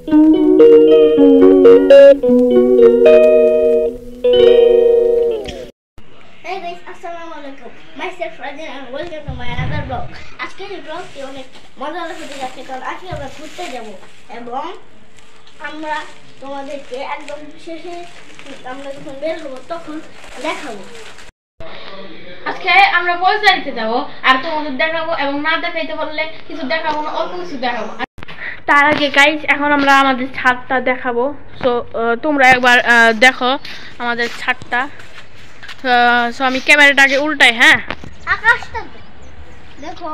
Hey guys, Assalamualaikum. Myself Rajan and welcome to my another vlog. আজকের এই ব্লগটি অনেক মজার হতে যাচ্ছে কারণ আজকে আমরা ঘুরতে যাব এবং আমরা তোমাদেরকে একদম শেষে আমরা যখন বের হব তখন দেখাবো। আজকে আমরা ফৌজদারিতে যাব আর তোমাদের দেখাবো এবং না দেখাইতে পারলে কিছু দেখাবো না, অল্প কিছু দেখাবো। তার আগে গাইস এখন আমরা আমাদের ছাদটা দেখাবো। সো তোমরা একবার দেখো আমাদের ছাদটা। সো আমি ক্যামেরাটাকে উল্টাই। হ্যাঁ, আকাশটা দেখো,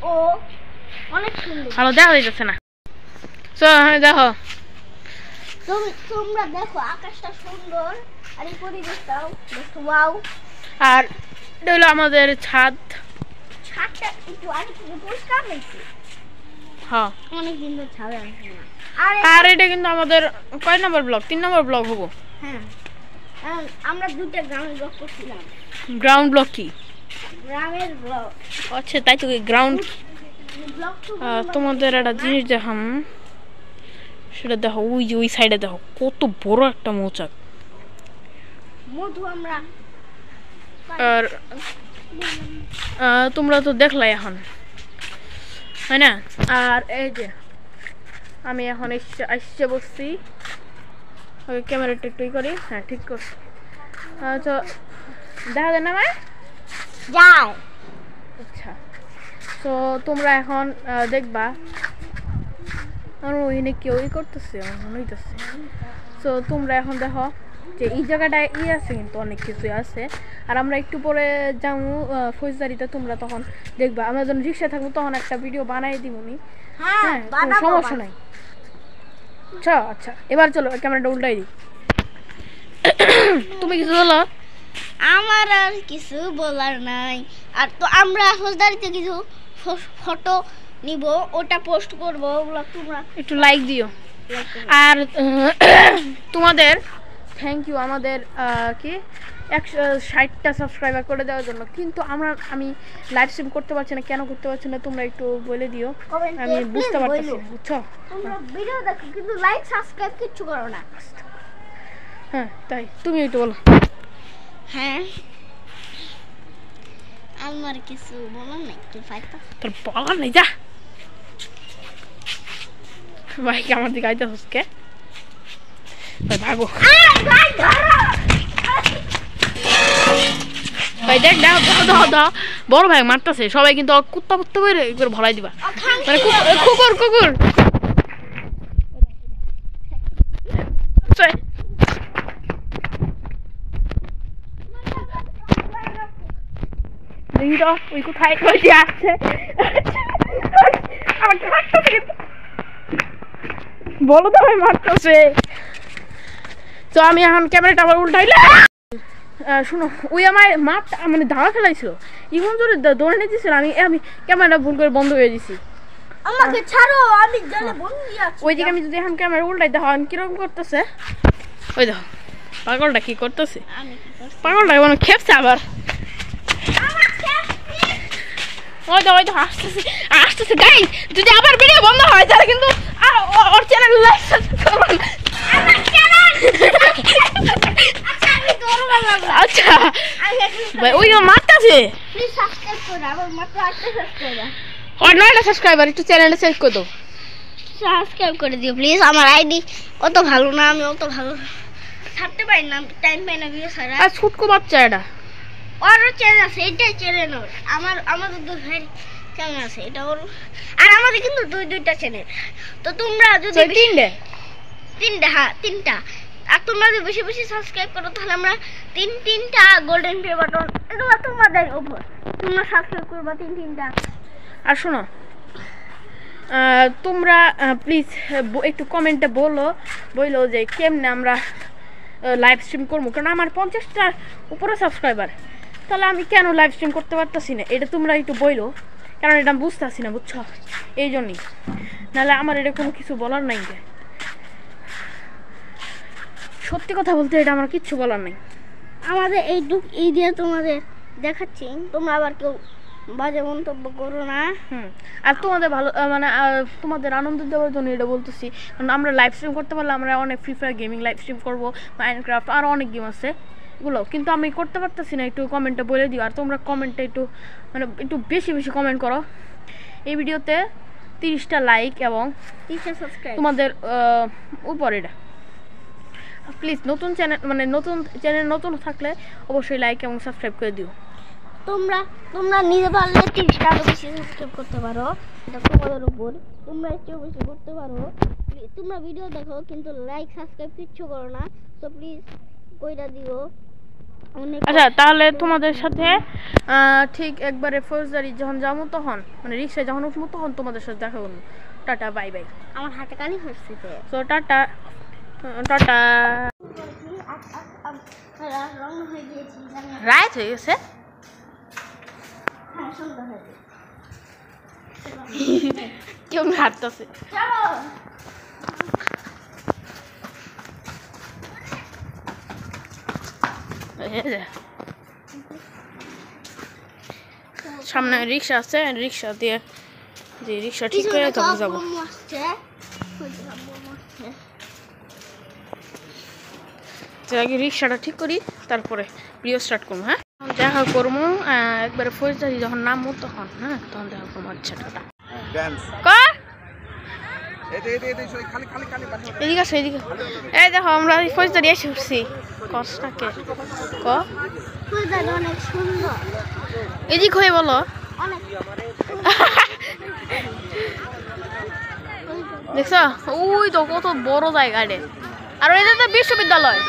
ও অনেক সুন্দর। ভালো দেখা যাচ্ছে না। সো দেখো, তোমরা দেখো আকাশটা সুন্দর আর এই পরিবেশটাও দেখো, ওয়াও। আর এটা হলো আমাদের ছাদ। ছাদটা একটু আগে থেকে পরিষ্কার হয়েছে। হ্যাঁ, অনেক দিন ধরে ছাদে আসি না। আর এটা কিন্তু আমাদের কয় নম্বর ব্লগ? 3 নম্বর ব্লগ হবো। হ্যাঁ, আমরা দুটো গ্রাউন্ড ব্লগ করছিলাম। গ্রাউন্ড ব্লগ কি? গ্রামের ব্লগ। আচ্ছা, তাই তো গ্রাউন্ড ব্লগ। তোমাদের একটা জিনিস দেখাম, সেটা দেখো। ওই সাইডে দেখো কত বড় একটা মৌচাক। মধু আমরা আর তোমরা তো দেখলাই এখন, তাই না? আর এই যে আমি এখন এসে বসছি। ক্যামেরাটা একটু করি। হ্যাঁ, ঠিক করছি। তো দেখা যায় না ভাই? যাই। আচ্ছা, তো তোমরা এখন দেখবা আর ওইখানে কেউ করতেছে, মনে হইতেছে। তো তোমরা এখন দেখো যে এই জায়গাটায় আছে, কিন্তু অনেক কিছু আছে। আর আমরা একটু পরে যাবো ফৌজদারিতে। তোমরা তখন দেখবা, আমরা যখন রিক্সা থাকবো তখন একটা ভিডিও বানাই দিবনি। হ্যাঁ, কোনো সমস্যা নাই। আচ্ছা আচ্ছা, এবার চলো ক্যামেরাটা উল্টাই দিই। তুমি কিছু বলো? আমার আর কিছু বলার নাই। আর তো আমরা ফৌজদারিতে কিছু ফটো নিব, ওটা পোস্ট করবো। ওগুলো তোমরা একটু লাইক দিও। আর তোমাদের থ্যাংক ইউ আমাদের কি 160টা সাবস্ক্রাইবার করে দেওয়ার জন্য। কিন্তু আমি লাইভ স্ট্রিম করতে পারছি না। কেন করতে পারছি না তোমরা একটু বলে দিও, আমি বুঝতে পারতেছি না, বুঝছো? তোমরা ভিডিও দেখো কিন্তু লাইক সাবস্ক্রাইব কিছু করো না। হ্যাঁ, তাই তুমি একটু বলো। হ্যাঁ, আমার কিছু বলার নাই। তুই ফাইটা তোর বলার নেই, যা ভাই। আমার দিকে আইতে হসকে ভাই, ভাগো ভাই। দেখ দাও, বড় ভাই মারতেছে সবাই, কিন্তু কুত্তা করে ভলাই দিবা, মানে কুকুর। দেখি তো ওই কোথায় আছে। আমাকে মারতেছে, বলো তো ভাই মারতেছে। তো আমি এখন ক্যামেরাটা আবার উল্টাইলে শুনো, ওই আমার মাঠ মানে ধাওয়া ফেলাইছিল। ইভন জোরে দৌড়ে নিয়েছিল, আমি ক্যামেরাটা ভুল করে বন্ধ হয়ে দিছি। আমাকে ছাড়ো, আমি জলে বন্দি আছি। ওইদিকে আমি যদি এখন ক্যামেরা উল্টাই দেখো কিরকম করতেছে। ওই দেখো পাগলটা কি করতেছে। পাগলটা মনে খেপছে আবার। ওই তো আসতেছে গাইস। যদি আবার ভিডিও বন্ধ হয় তাহলে কিন্তু ওর চ্যানেল লাইক করবেন। আচ্ছা ভাই, ওই মারতেছে। প্লিজ সাবস্ক্রাইব করো, আমার মাত্র 8টা সাবস্ক্রাইবার। আর 9টা সাবস্ক্রাইবার, একটু চ্যানেলটা চেক করে দাও। সাবস্ক্রাইব করে দিও প্লিজ। আমার আইডি অত ভালো না, আমি অত ভালো ছাড়তে পারি না, টাইম পাই না ভিডিও ছাড়া। আর ছুটকো বাচ্চা এটা, ওর চ্যানেল আছে, এটাই চ্যানেল ওর। আমাদের দুই ভাই চ্যানেল আছে, এটা ওর। আর আমাদের কিন্তু দুইটা চ্যানেল। তো তোমরা যদি তিনটা, হ্যাঁ 3টা। আর তোমরা যদি বেশি বেশি সাবস্ক্রাইব করো তাহলে আমরা তিনটা গোল্ডেন প্লে বাটন, এগুলো তোমাদের উপর। তোমরা সাবস্ক্রাইব করবা 3টা। আর শোনো, তোমরা প্লিজ একটু কমেন্টে বলো যে কেমনে আমরা লাইভ স্ট্রিম করবো। কারণ আমার 50টার উপরে সাবস্ক্রাইবার, তাহলে আমি কেন লাইভ স্ট্রিম করতে পারতেছি না এটা তোমরা একটু বলো। কারণ এটা আমি বুঝতেছি না, বুঝছো? এই জন্যই, নাহলে আমার এটা কোনো কিছু বলার নাই। সত্যি কথা বলতে এটা আমার কিচ্ছু বলার নাই। আমাদের এই দিয়ে তোমাদের দেখাচ্ছি, তোমরা আবার কেউ বাজে মন্তব্য করো না। আর তোমাদের ভালো মানে তোমাদের আনন্দ দেওয়ার জন্য এটা বলতেছি, কারণ আমরা লাইভ স্ট্রিম করতে পারলে আমরা অনেক free fire gaming live stream করবো, মাইনক্রাফট আরও অনেক গেম আছে এগুলো, কিন্তু আমি করতে পারতেছি না। একটু কমেন্টে বলে দিও, আর তোমরা কমেন্টে একটু মানে একটু বেশি বেশি কমেন্ট করো। এই ভিডিওতে 30টা লাইক এবং 30টা সাবস্ক্রাইব তোমাদের উপরে এটা প্লিজ। নতুন চ্যানেল মানে নতুন থাকলে অবশ্যই লাইক এবং সাবস্ক্রাইব করে দিও। তোমরা নিজে পারলে 30টা আরো বেশি সাবস্ক্রাইব করতে পারো, এটা তোমাদের উপর। তোমরা একটু বেশি করতে পারো। তোমরা ভিডিও দেখো কিন্তু লাইক সাবস্ক্রাইব কিচ্ছু করো না, তো প্লিজ কইরা দিও। আচ্ছা, তাহলে তোমাদের সাথে ঠিক একবারে ফৌজদারি যখন যাবো তখন মানে রিক্সায় যখন উঠবো তখন তোমাদের সাথে দেখা করবো। Tata, bye bye. আমার হাতে কালি হচ্ছে তো টাটা টাটা। রং হয়ে গিয়েছে, রাইট হয়ে গেছে। হ্যাঁ সুন্দর হয়েছে। কেউ হাঁটতেছে। সামনে রিক্সা আছে, রিক্সা দিয়ে যে রিক্সা ঠিক করে তখন যাবো। আগে রিক্সাটা ঠিক করি তারপরে ভিডিও স্টার্ট করবো। হ্যাঁ, দেখা করবো একবারে ফৌজদারি যখন নামবো তখন। হ্যাঁ, তখন দেখা করবো। আচ্ছা টাটা। এদিকে আসো, এদিকে। এই দেখো আমরা ফৌজদারি এসে উঠছি। কষ্টটাকে অনেক সুন্দর। এদিক হয়ে বলো। দেখছো ওই তো কত বড় জায়গা রে, আর এটা তো বিশ্ববিদ্যালয়।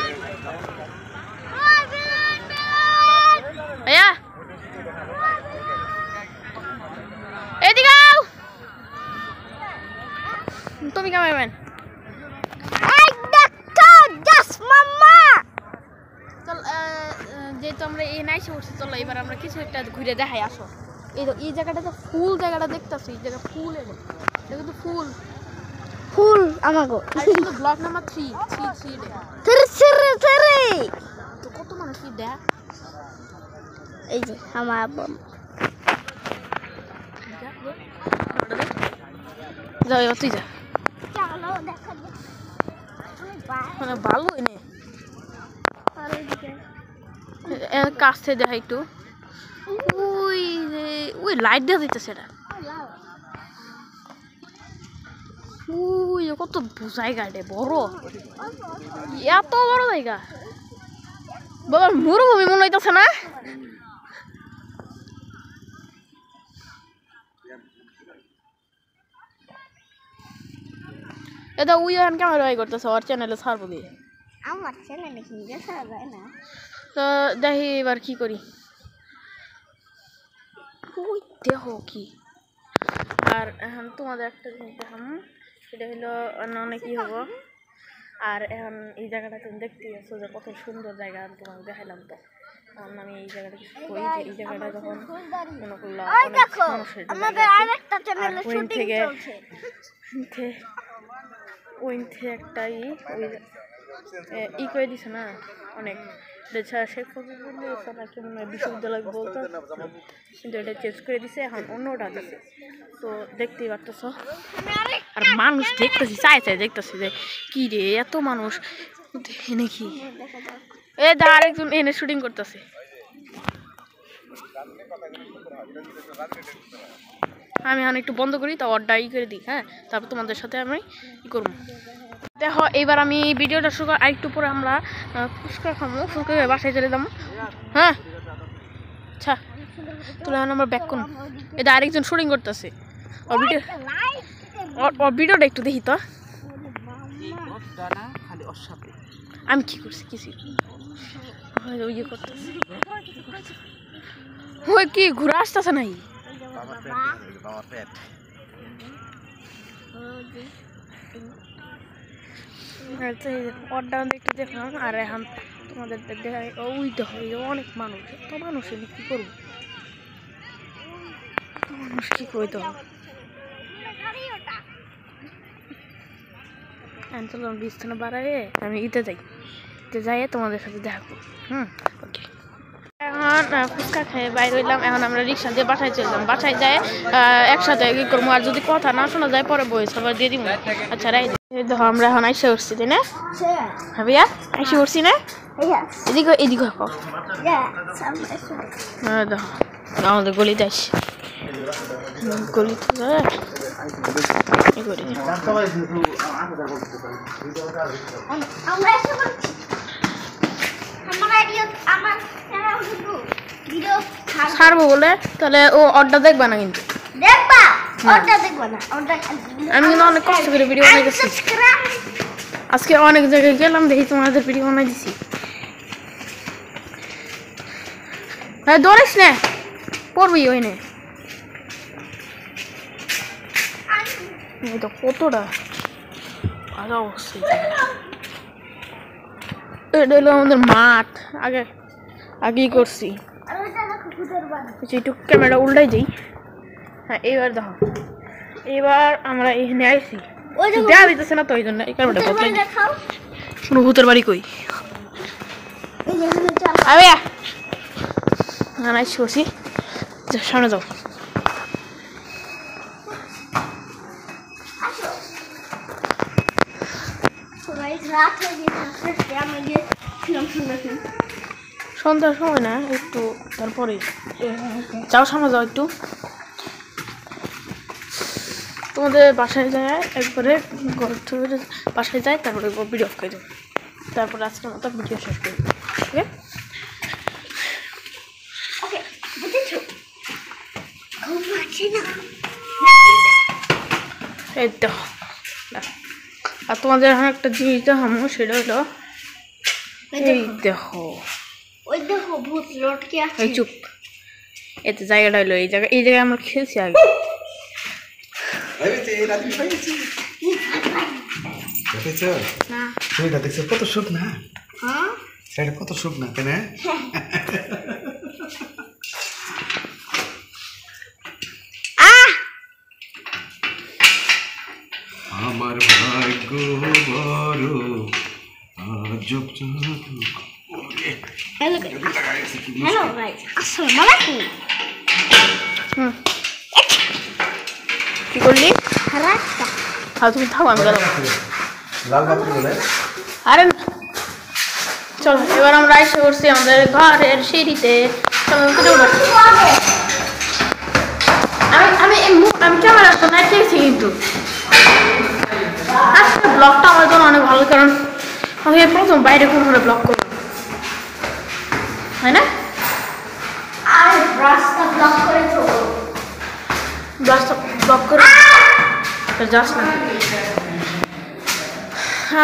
এদিকে তুমি ক্যামেরাম্যান। যেহেতু আমরা এই নাইসে উঠছি, চলো এবার আমরা কিছু একটা ঘুরে দেখাই। আসো, এই জায়গাটা তো ফুল, জায়গাটা দেখতেছো, এই জায়গা ফুল, এটা কিন্তু ফুল আমাগো। আর কিন্তু ব্লক নাম্বার 3 তো কত মানুষ কি দেখ। এই যে আমার আব্বা যাও, তুই যা। চলো দেখা মানে ভালো এনে কাছ থেকে দেখা একটু। ওই লাইট দেওয়া যাইতেছে, এটা কত জায়গা রে বড়, এত বড় জায়গা। বাবা মরুভূমি মনে হইতেছে না? এটা উই এখন ক্যামেরা করতেছে, ওর চ্যানেলে ছাড়বো দিয়ে। আমার চ্যানেলে হিন্দে ছাড়া যায় না। তো দেখি এবার কি করি। ওই দেখো কি। আর এখন তোমাদের একটা জিনিস দেখাম, সেটা হলো অনেক কি হবো। আর এখন এই জায়গাটা তুমি দেখতেই আছো যে কত সুন্দর জায়গা, তোমাকে দেখালাম। তো এখন আমি এই জায়গাটা কিছু করি যে এই জায়গাটা যখন মনে করলাম ওই থেকে একটা ই করে দিছে না অনেক। শেখ ফজলুল্লাহ নাকি মনে হয় বিশ্ববিদ্যালয় বলতো, কিন্তু এটা চেঞ্জ করে দিছে, এখন অন্যটা দিছে। তো দেখতেই পারতেছ। আর মানুষ দেখতেছি, চাই দেখতেছি যে কি রে এত মানুষ এনে কি। আরেকজন এনে শুটিং করতেছে। আমি এখন একটু বন্ধ করি, তা অর্ডার করে দিই। হ্যাঁ, তারপর তোমাদের সাথে আমি ই করবো। দেখো এবার আমি ভিডিওটা শুরু আর একটু পরে আমরা ফুচকা খাবো, ফুচকা বাসায় চলে যাবো। হ্যাঁ, আচ্ছা তাহলে আমরা ব্যাক করুন। এটা আরেকজন শুটিং করতেছে, ভিডিওটা একটু দেখি তো। আমি কি করছি কিছু ইয়ে করতেছি। ওই কি ঘুরে আসতেছে নাই? অর্ডার একটু দেখলাম। আর এখন তোমাদের দেখাই ওই দেখো অনেক মানুষ, এত মানুষ এনে কি করবো, মানুষ কি করতে হবে। চলো বিছানা বাড়ায় আমি ইতে যাই, তোমাদের সাথে দেখা করবো। ওকে। এখন এখন ফুচকা খেয়ে বাইরে হইলাম, এখন আমরা রিক্সা দিয়ে বাসায় চললাম। বাসায় যায় একসাথে কি করবো, আর যদি কথা না শোনা যায় পরে বই সবার দিয়ে দিব। আচ্ছা রাই দেখো আমরা এখন আইসা উঠছি, তাই না? হ্যাঁ ভাইয়া আইসা উঠছি না? এদিকে এদিকে দেখো আমাদের গলিতে আসি, গলিতে ছাড়বো বলে, তাহলে ও অর্ডার দেখবা না কিন্তু আমি কিন্তু অনেক কষ্ট করে ভিডিও বানাই গেছি, আজকে অনেক জায়গায় গেলাম, দেখি তোমাদের ভিডিও বানাই দিছি। হ্যাঁ দৌড়িস না, পড়বি ওই নে। তো কতটা ভালো অবস্থা, এটা হলো আমাদের মাঠ, আগেই করছি। একটু ক্যামেরা উল্টাই যাই। হ্যাঁ এইবার দেখো, এবার আমরা এখানে আইছি, দেখা দিতেছে না তো এই জন্য এই ক্যামেরাটা বদলাই। কোনো ভূতের বাড়ি কই আইসি বসি, সামনে যাও। সন্ধ্যার সময় না, একটু তারপরে যাও, সামনে যাও একটু। তোমাদের বাসায় যায় একবারে বাসায় যায়, তারপরে ভিডিও অফ করে দেবো, তারপর আজকের মতো ভিডিও শেষ করি। ঠিক আছে? এই দেখো, আর তোমাদের এখন একটা জিনিস দেখাবো, সেটা হলো এই দেখো, ওই দেখো ভূত লটকে আছে। এই চুপ, এতে জায়গাটা হলো এই জায়গায় আমরা খেলছি আগে। কত সুখ না, কত সুখ না, তাই না? আমার ভাগ্য বড় আজব। হ্যালো গাইস, আসসালামু আলাইকুম। কি করলি? রাস্তা তুমি থাও, আমি গেলাম। লাল বাতি বলে আরে চলো, এবার আমরা এসে করছি আমাদের ঘরের সিঁড়িতে। চলো আমি ক্যামেরা তো নাই দেখছি, কিন্তু আজকে ব্লগটা আমার জন্য অনেক ভালো, কারণ আমি প্রথম বাইরে কোনোভাবে ব্লগ করবো, হয় না? আর রাস্তা ব্লক করে দেবো, রাস্তা ব্লক করে যাস না।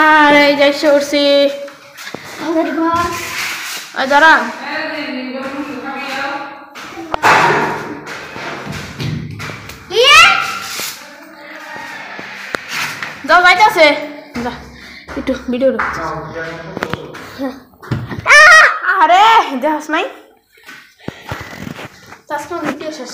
আর এই যে এসে করছি আমাদের ঘর। দাঁড়া, যাও যাইতেছে, যা একটু ভিডিও আরে দেখাস নাই, ভিডিও শেষ।